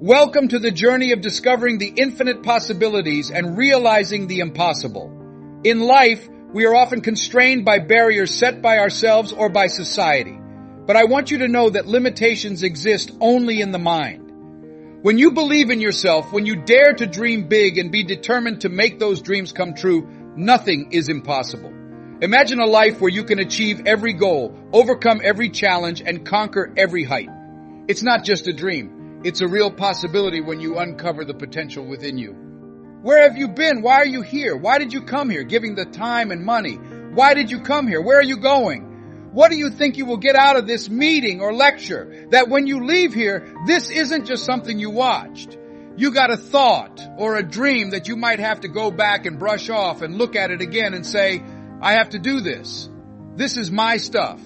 Welcome to the journey of discovering the infinite possibilities and realizing the impossible. In life, we are often constrained by barriers set by ourselves or by society. But I want you to know that limitations exist only in the mind. When you believe in yourself, when you dare to dream big and be determined to make those dreams come true, nothing is impossible. Imagine a life where you can achieve every goal, overcome every challenge, and conquer every height. It's not just a dream. It's a real possibility when you uncover the potential within you. Where have you been? Why are you here? Why did you come here, giving the time and money? Why did you come here? Where are you going? What do you think you will get out of this meeting or lecture? That when you leave here, this isn't just something you watched. You got a thought or a dream that you might have to go back and brush off and look at it again and say, I have to do this. This is my stuff.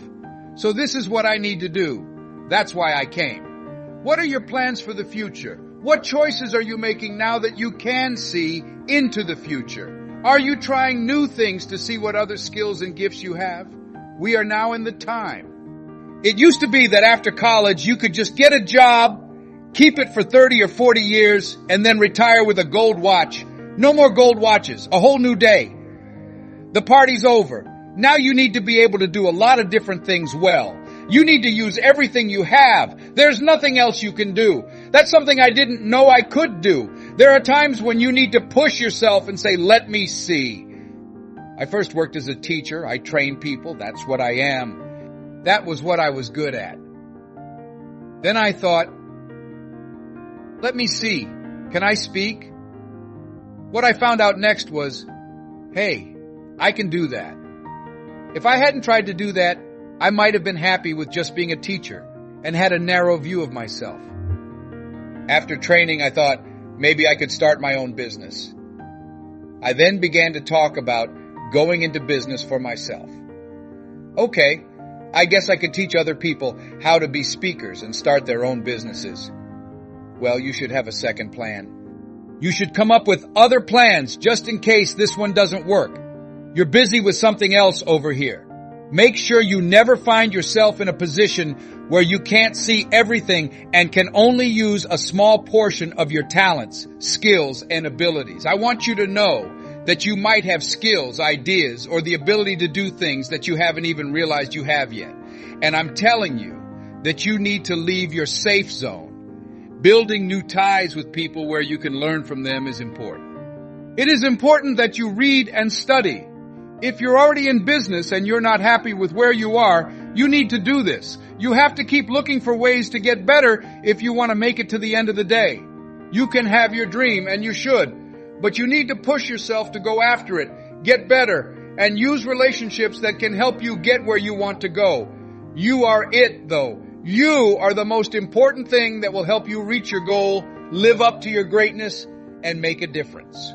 So this is what I need to do. That's why I came. What are your plans for the future? What choices are you making now that you can see into the future? Are you trying new things to see what other skills and gifts you have? We are now in the time. It used to be that after college, you could just get a job, keep it for 30 or 40 years, and then retire with a gold watch. No more gold watches. A whole new day. The party's over. Now you need to be able to do a lot of different things well. You need to use everything you have. There's nothing else you can do. That's something I didn't know I could do. There are times when you need to push yourself and say, let me see. I first worked as a teacher. I trained people. That's what I am. That was what I was good at. Then I thought, let me see. Can I speak? What I found out next was, hey, I can do that. If I hadn't tried to do that, I might have been happy with just being a teacher and had a narrow view of myself. After training, I thought maybe I could start my own business. I then began to talk about going into business for myself. Okay, I guess I could teach other people how to be speakers and start their own businesses. Well, you should have a second plan. You should come up with other plans just in case this one doesn't work. You're busy with something else over here. Make sure you never find yourself in a position where you can't see everything and can only use a small portion of your talents, skills, and abilities. I want you to know that you might have skills, ideas, or the ability to do things that you haven't even realized you have yet. And I'm telling you that you need to leave your safe zone. Building new ties with people where you can learn from them is important. It is important that you read and study. If you're already in business and you're not happy with where you are, you need to do this. You have to keep looking for ways to get better if you want to make it to the end of the day. You can have your dream, and you should, but you need to push yourself to go after it, get better, and use relationships that can help you get where you want to go. You are it, though. You are the most important thing that will help you reach your goal, live up to your greatness, and make a difference.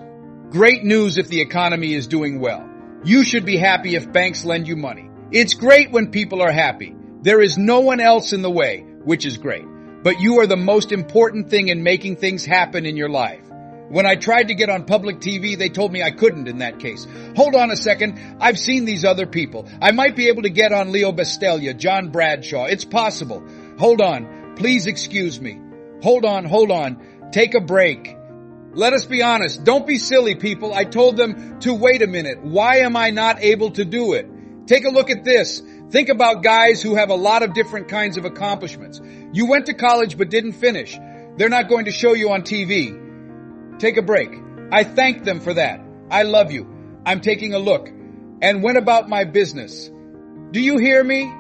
Great news if the economy is doing well. You should be happy if banks lend you money. It's great when people are happy. There is no one else in the way, which is great. But you are the most important thing in making things happen in your life. When I tried to get on public TV, they told me I couldn't in that case. Hold on a second. I've seen these other people. I might be able to get on Leo Bastelia, John Bradshaw. It's possible. Hold on. Please excuse me. Hold on. Take a break. Let us be honest. Don't be silly, people. I told them to wait a minute. Why am I not able to do it? Take a look at this. Think about guys who have a lot of different kinds of accomplishments. You went to college but didn't finish. They're not going to show you on TV. Take a break. I thank them for that. I love you. I'm taking a look. And when about my business? Do you hear me?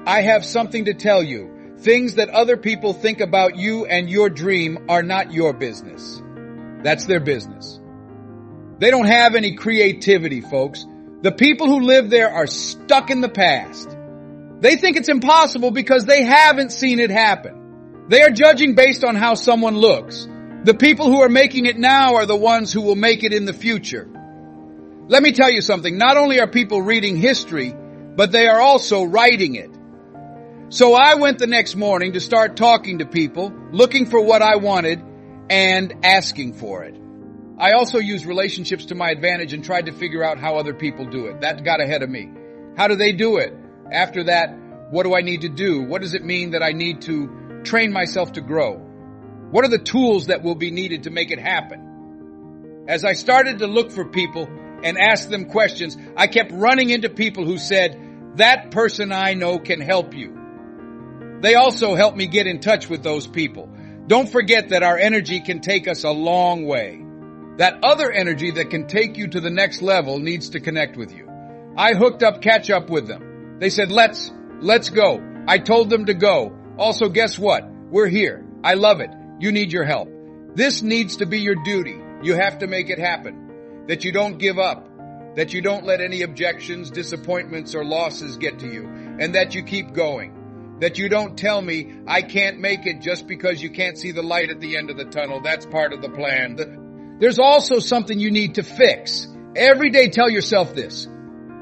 I have something to tell you. Things that other people think about you and your dream are not your business. That's their business. They don't have any creativity, folks. The people who live there are stuck in the past. They think it's impossible because they haven't seen it happen. They are judging based on how someone looks. The people who are making it now are the ones who will make it in the future. Let me tell you something. Not only are people reading history, but they are also writing it. So I went the next morning to start talking to people, looking for what I wanted, and asking for it. I also used relationships to my advantage and tried to figure out how other people do it. That got ahead of me. How do they do it? After that, what do I need to do? What does it mean that I need to train myself to grow? What are the tools that will be needed to make it happen? As I started to look for people and ask them questions, I kept running into people who said, that person I know can help you. They also helped me get in touch with those people. Don't forget that our energy can take us a long way. That other energy that can take you to the next level needs to connect with you. I hooked up catch up with them. They said, let's go. I told them to go. Also, guess what? We're here. I love it. You need your help. This needs to be your duty. You have to make it happen. That you don't give up. That you don't let any objections, disappointments, or losses get to you. And that you keep going. That you don't tell me, I can't make it just because you can't see the light at the end of the tunnel. That's part of the plan. There's also something you need to fix. Every day tell yourself this.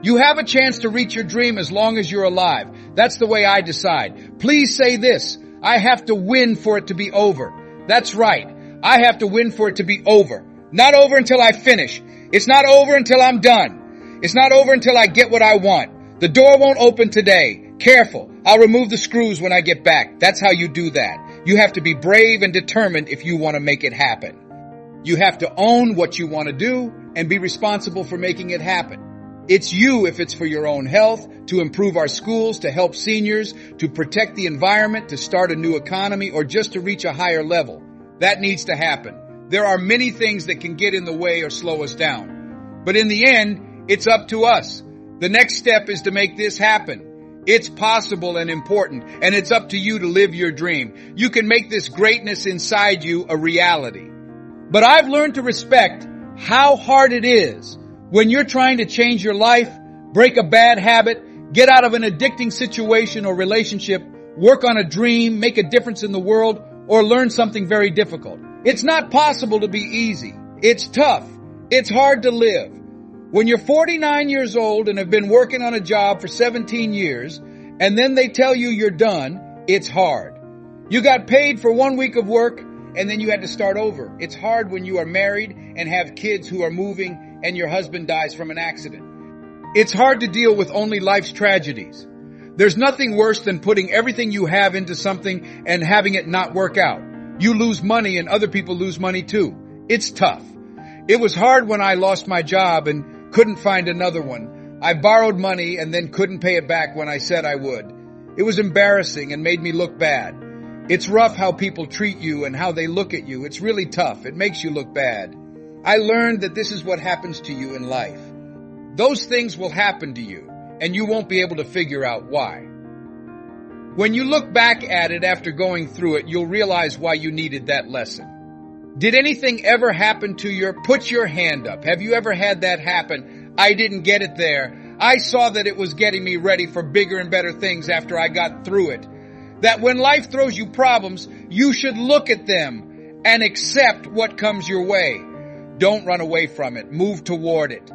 You have a chance to reach your dream as long as you're alive. That's the way I decide. Please say this. I have to win for it to be over. That's right. I have to win for it to be over. Not over until I finish. It's not over until I'm done. It's not over until I get what I want. The door won't open today. Careful. I'll remove the screws when I get back. That's how you do that. You have to be brave and determined if you want to make it happen. You have to own what you want to do and be responsible for making it happen. It's you if it's for your own health, to improve our schools, to help seniors, to protect the environment, to start a new economy, or just to reach a higher level. That needs to happen. There are many things that can get in the way or slow us down. But in the end, it's up to us. The next step is to make this happen. It's possible and important, and it's up to you to live your dream. You can make this greatness inside you a reality. But I've learned to respect how hard it is when you're trying to change your life, break a bad habit, get out of an addicting situation or relationship, work on a dream, make a difference in the world, or learn something very difficult. It's not possible to be easy. It's tough. It's hard to live. When you're 49 years old and have been working on a job for 17 years, and then they tell you you're done, it's hard. You got paid for 1 week of work, and then you had to start over. It's hard when you are married and have kids who are moving and your husband dies from an accident. It's hard to deal with only life's tragedies. There's nothing worse than putting everything you have into something and having it not work out. You lose money and other people lose money too. It's tough. It was hard when I lost my job and couldn't find another one. I borrowed money and then couldn't pay it back when I said I would. It was embarrassing and made me look bad. It's rough how people treat you and how they look at you. It's really tough. It makes you look bad. I learned that this is what happens to you in life. Those things will happen to you, and you won't be able to figure out why. When you look back at it after going through it, you'll realize why you needed that lesson. Did anything ever happen to put your hand up? Have you ever had that happen? I didn't get it there. I saw that it was getting me ready for bigger and better things after I got through it. That when life throws you problems, you should look at them and accept what comes your way. Don't run away from it. Move toward it.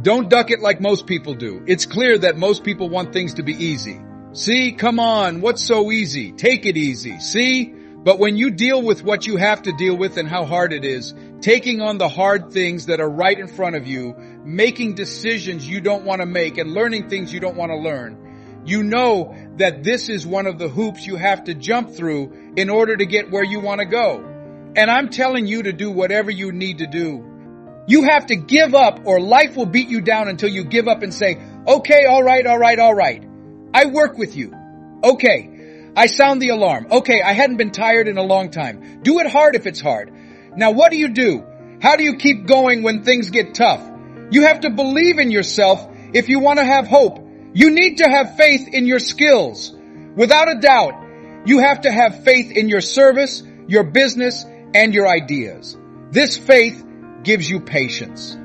Don't duck it like most people do. It's clear that most people want things to be easy. See, come on, what's so easy? Take it easy. See? But when you deal with what you have to deal with and how hard it is, taking on the hard things that are right in front of you, making decisions you don't want to make and learning things you don't want to learn, you know that this is one of the hoops you have to jump through in order to get where you want to go. And I'm telling you to do whatever you need to do. You have to give up or life will beat you down until you give up and say, okay, all right. I work with you. Okay, I sound the alarm. Okay, I hadn't been tired in a long time. Do it hard if it's hard. Now what do? How do you keep going when things get tough? You have to believe in yourself if you want to have hope. You need to have faith in your skills. Without a doubt, you have to have faith in your service, your business, and your ideas. This faith gives you patience.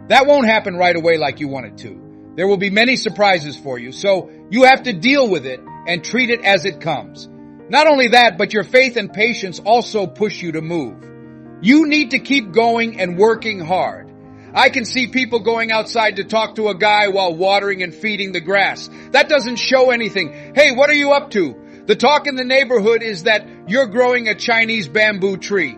That won't happen right away like you want it to. There will be many surprises for you, so you have to deal with it and treat it as it comes. Not only that, but your faith and patience also push you to move. You need to keep going and working hard. I can see people going outside to talk to a guy while watering and feeding the grass. That doesn't show anything. Hey, what are you up to? The talk in the neighborhood is that you're growing a Chinese bamboo tree.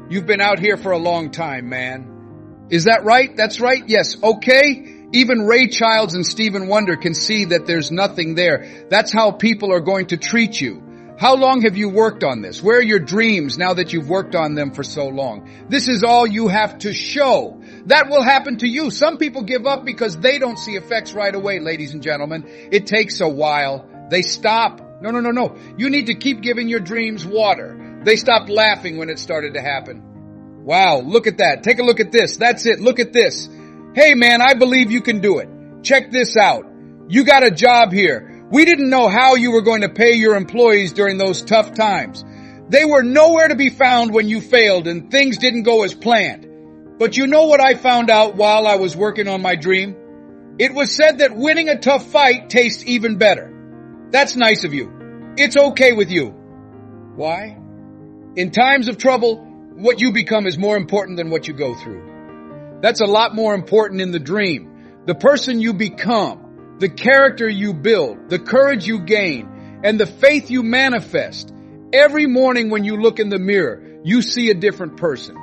You've been out here for a long time, man. Is that right? That's right? Yes. Okay. Even Ray Childs and Stephen Wonder can see that there's nothing there. That's how people are going to treat you. How long have you worked on this? Where are your dreams now that you've worked on them for so long? This is all you have to show. That will happen to you. Some people give up because they don't see effects right away, ladies and gentlemen. It takes a while. They stop. No. You need to keep giving your dreams water. They stopped laughing when it started to happen. Wow, look at that. Take a look at this. That's it. Look at this. Hey man, I believe you can do it. Check this out. You got a job here. We didn't know how you were going to pay your employees during those tough times. They were nowhere to be found when you failed and things didn't go as planned. But you know what I found out while I was working on my dream? It was said that winning a tough fight tastes even better. That's nice of you. It's okay with you. Why? In times of trouble, what you become is more important than what you go through. That's a lot more important in the dream. The person you become, the character you build, the courage you gain, and the faith you manifest. Every morning when you look in the mirror, you see a different person.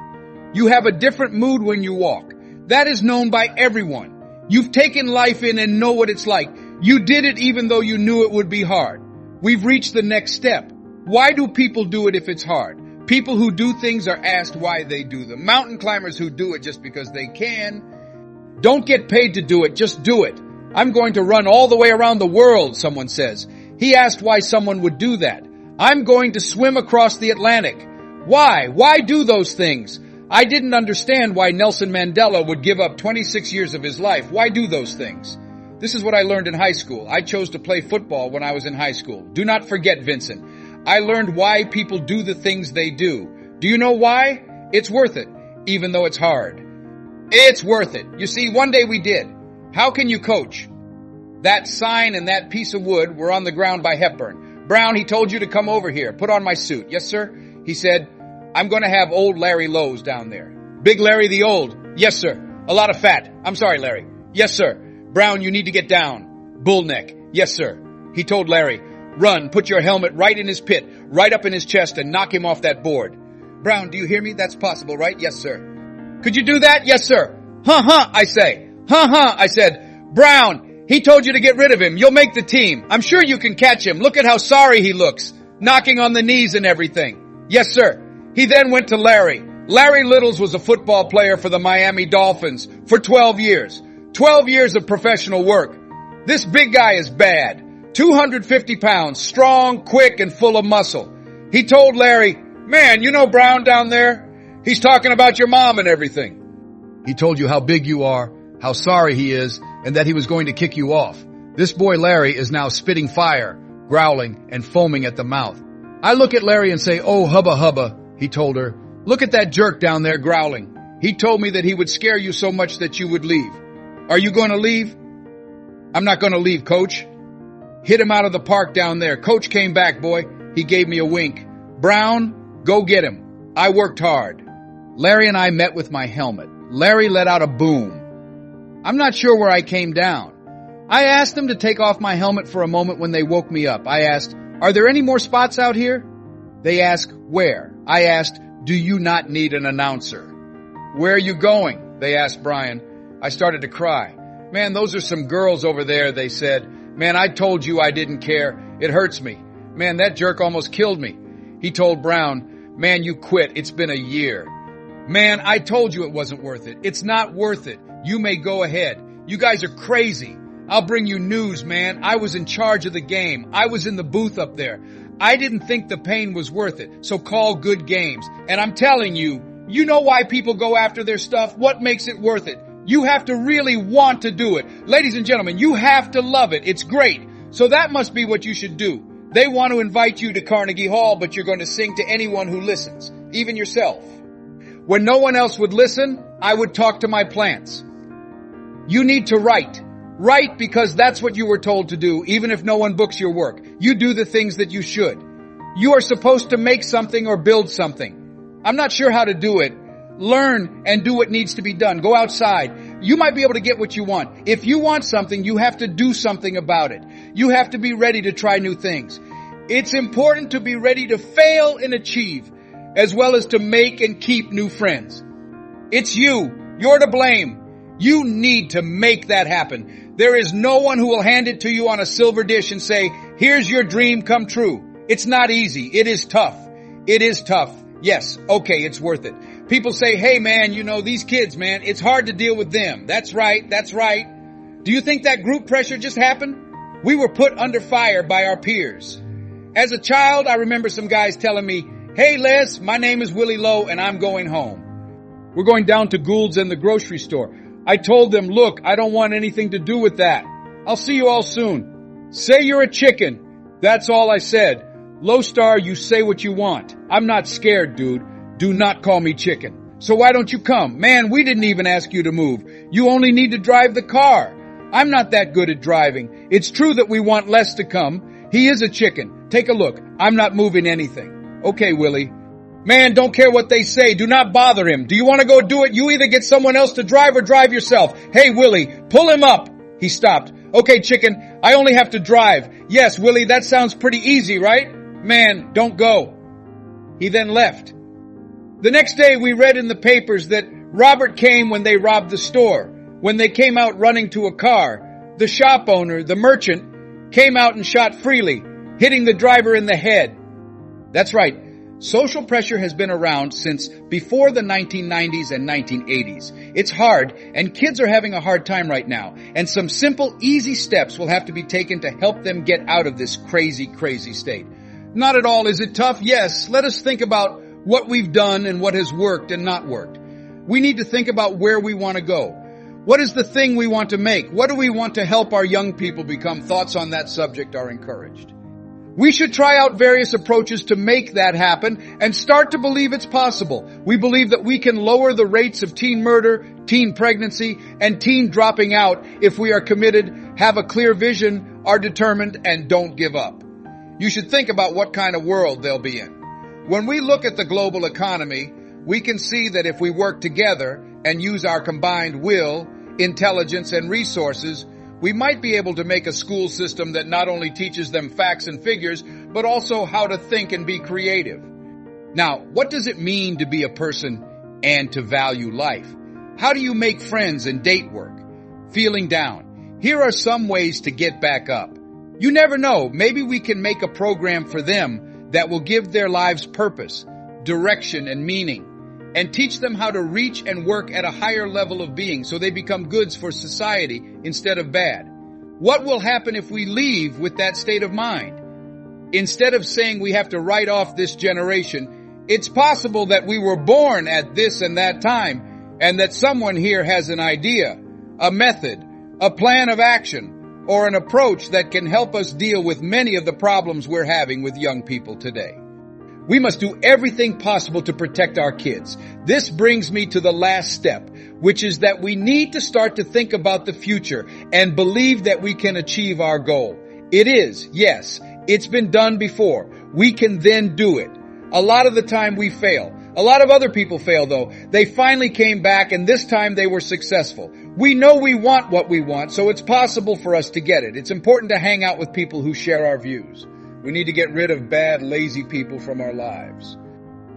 You have a different mood when you walk. That is known by everyone. You've taken life in and know what it's like. You did it even though you knew it would be hard. We've reached the next step. Why do people do it if it's hard? People who do things are asked why they do them. Mountain climbers who do it just because they can. Don't get paid to do it, just do it. I'm going to run all the way around the world, someone says. He asked why someone would do that. I'm going to swim across the Atlantic. Why? Why do those things? I didn't understand why Nelson Mandela would give up 26 years of his life. Why do those things? This is what I learned in high school. I chose to play football when I was in high school. Do not forget, Vincent. I learned why people do the things they do. Do you know why? It's worth it, even though it's hard. It's worth it. You see, one day we did. How can you coach? That sign and that piece of wood were on the ground by Hepburn. Brown, he told you to come over here. Put on my suit. Yes, sir? He said, I'm going to have old Larry Lowe's down there. Big Larry the old. Yes, sir. A lot of fat. I'm sorry, Larry. Yes, sir. Brown, you need to get down. Bull neck. Yes, sir. He told Larry, run, put your helmet right in his pit, right up in his chest and knock him off that board. Brown, do you hear me? That's possible, right? Yes, sir. Could you do that? Yes, sir. I say. I said, Brown, he told you to get rid of him. You'll make the team. I'm sure you can catch him. Look at how sorry he looks. Knocking on the knees and everything. Yes, sir. He then went to Larry. Larry Littles was a football player for the Miami Dolphins for 12 years. 12 years of professional work. This big guy is bad. 250 pounds, strong, quick, and full of muscle. He told Larry, man, you know Brown down there? He's talking about your mom and everything. He told you how big you are, how sorry he is, and that he was going to kick you off. This boy Larry is now spitting fire, growling, and foaming at the mouth. I look at Larry and say, oh, hubba hubba, he told her. Look at that jerk down there growling. He told me that he would scare you so much that you would leave. Are you going to leave? I'm not going to leave, Coach. Hit him out of the park down there. Coach came back, boy. He gave me a wink. Brown, go get him. I worked hard. Larry and I met with my helmet. Larry let out a boom. I'm not sure where I came down. I asked them to take off my helmet for a moment when they woke me up. I asked, are there any more spots out here? They asked, where? I asked, do you not need an announcer? Where are you going? They asked Brian. I started to cry. Man, those are some girls over there, they said. Man, I told you I didn't care. It hurts me. Man, that jerk almost killed me. He told Brown, man, you quit. It's been a year. Man, I told you it wasn't worth it. It's not worth it. You may go ahead. You guys are crazy. I'll bring you news, man. I was in charge of the game. I was in the booth up there. I didn't think the pain was worth it, so call good games. And I'm telling you, you know why people go after their stuff? What makes it worth it? You have to really want to do it. Ladies and gentlemen, you have to love it. It's great. So that must be what you should do. They want to invite you to Carnegie Hall, but you're going to sing to anyone who listens, even yourself. When no one else would listen, I would talk to my plants. You need to write. Write because that's what you were told to do, even if no one books your work. You do the things that you should. You are supposed to make something or build something. I'm not sure how to do it. Learn and do what needs to be done. Go outside. You might be able to get what you want. If you want something, you have to do something about it. You have to be ready to try new things. It's important to be ready to fail and achieve, as well as to make and keep new friends. It's you. You're to blame. You need to make that happen. There is no one who will hand it to you on a silver dish and say, here's your dream come true. It's not easy. It is tough. It is tough. Yes. Okay. It's worth it. People say, hey man, these kids, man, it's hard to deal with them. That's right. That's right. Do you think that group pressure just happened? We were put under fire by our peers. As a child, I remember some guys telling me, hey Les, my name is Willie Lowe and I'm going home. We're going down to Gould's and the grocery store. I told them, look, I don't want anything to do with that. I'll see you all soon. Say you're a chicken. That's all I said. Low Star, you say what you want. I'm not scared, dude. Do not call me chicken. So why don't you come? Man, we didn't even ask you to move. You only need to drive the car. I'm not that good at driving. It's true that we want Les to come. He is a chicken. Take a look. I'm not moving anything. Okay, Willie. Man, don't care what they say. Do not bother him. Do you want to go do it? You either get someone else to drive or drive yourself. Hey, Willie, pull him up. He stopped. Okay, chicken, I only have to drive. Yes, Willie, that sounds pretty easy, right? Man, don't go. He then left. The next day we read in the papers that Robert came when they robbed the store. When they came out running to a car, the shop owner, the merchant, came out and shot freely, hitting the driver in the head. That's right. Social pressure has been around since before the 1990s and 1980s. It's hard, and kids are having a hard time right now, and some simple, easy steps will have to be taken to help them get out of this crazy, crazy state. Not at all is it tough. Yes, let us think about what we've done and what has worked and not worked. We need to think about where we want to go. What is the thing we want to make? What do we want to help our young people become? Thoughts on that subject are encouraged. We should try out various approaches to make that happen and start to believe it's possible. We believe that we can lower the rates of teen murder, teen pregnancy, and teen dropping out if we are committed, have a clear vision, are determined, and don't give up. You should think about what kind of world they'll be in. When we look at the global economy, we can see that if we work together and use our combined will, intelligence, and resources, we might be able to make a school system that not only teaches them facts and figures, but also how to think and be creative. Now, what does it mean to be a person and to value life? How do you make friends and date work? Feeling down. Here are some ways to get back up. You never know, maybe we can make a program for them that will give their lives purpose, direction, and meaning, and teach them how to reach and work at a higher level of being so they become goods for society instead of bad. What will happen if we leave with that state of mind? Instead of saying we have to write off this generation, it's possible that we were born at this and that time, and that someone here has an idea, a method, a plan of action, or an approach that can help us deal with many of the problems we're having with young people today. We must do everything possible to protect our kids. This brings me to the last step, which is that we need to start to think about the future and believe that we can achieve our goal. It is, yes, it's been done before. We can then do it. A lot of the time we fail. A lot of other people fail though. They finally came back and this time they were successful. We know we want what we want, so it's possible for us to get it. It's important to hang out with people who share our views. We need to get rid of bad, lazy people from our lives.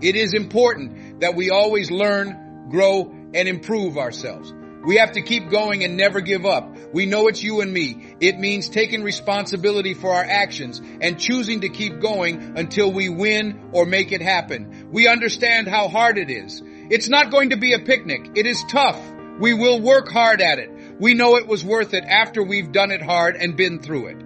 It is important that we always learn, grow, and improve ourselves. We have to keep going and never give up. We know it's you and me. It means taking responsibility for our actions and choosing to keep going until we win or make it happen. We understand how hard it is. It's not going to be a picnic. It is tough. We will work hard at it. We know it was worth it after we've done it hard and been through it.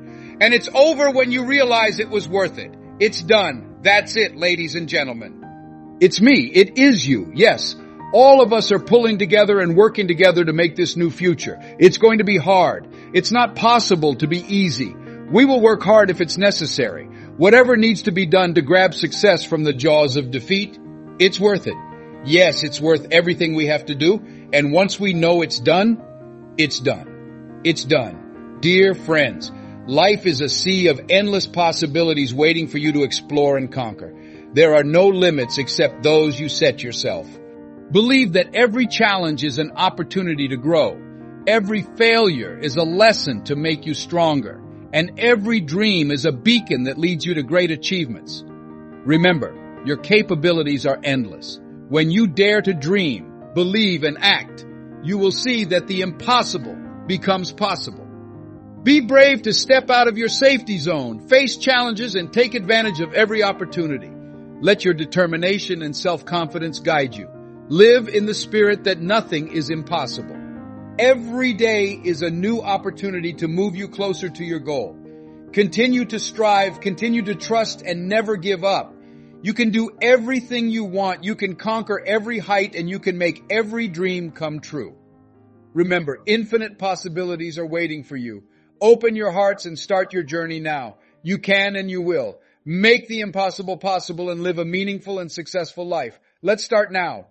And it's over when you realize it was worth it. It's done. That's it, ladies and gentlemen. It's me. It is you. Yes. All of us are pulling together and working together to make this new future. It's going to be hard. It's not possible to be easy. We will work hard if it's necessary. Whatever needs to be done to grab success from the jaws of defeat, it's worth it. Yes, it's worth everything we have to do. And once we know it's done, it's done. It's done. Dear friends, life is a sea of endless possibilities waiting for you to explore and conquer. There are no limits except those you set yourself. Believe that every challenge is an opportunity to grow. Every failure is a lesson to make you stronger. And every dream is a beacon that leads you to great achievements. Remember, your capabilities are endless. When you dare to dream, believe, and act, you will see that the impossible becomes possible. Be brave to step out of your safety zone, face challenges, and take advantage of every opportunity. Let your determination and self-confidence guide you. Live in the spirit that nothing is impossible. Every day is a new opportunity to move you closer to your goal. Continue to strive, continue to trust, and never give up. You can do everything you want, you can conquer every height, and you can make every dream come true. Remember, infinite possibilities are waiting for you. Open your hearts and start your journey now. You can and you will. Make the impossible possible and live a meaningful and successful life. Let's start now.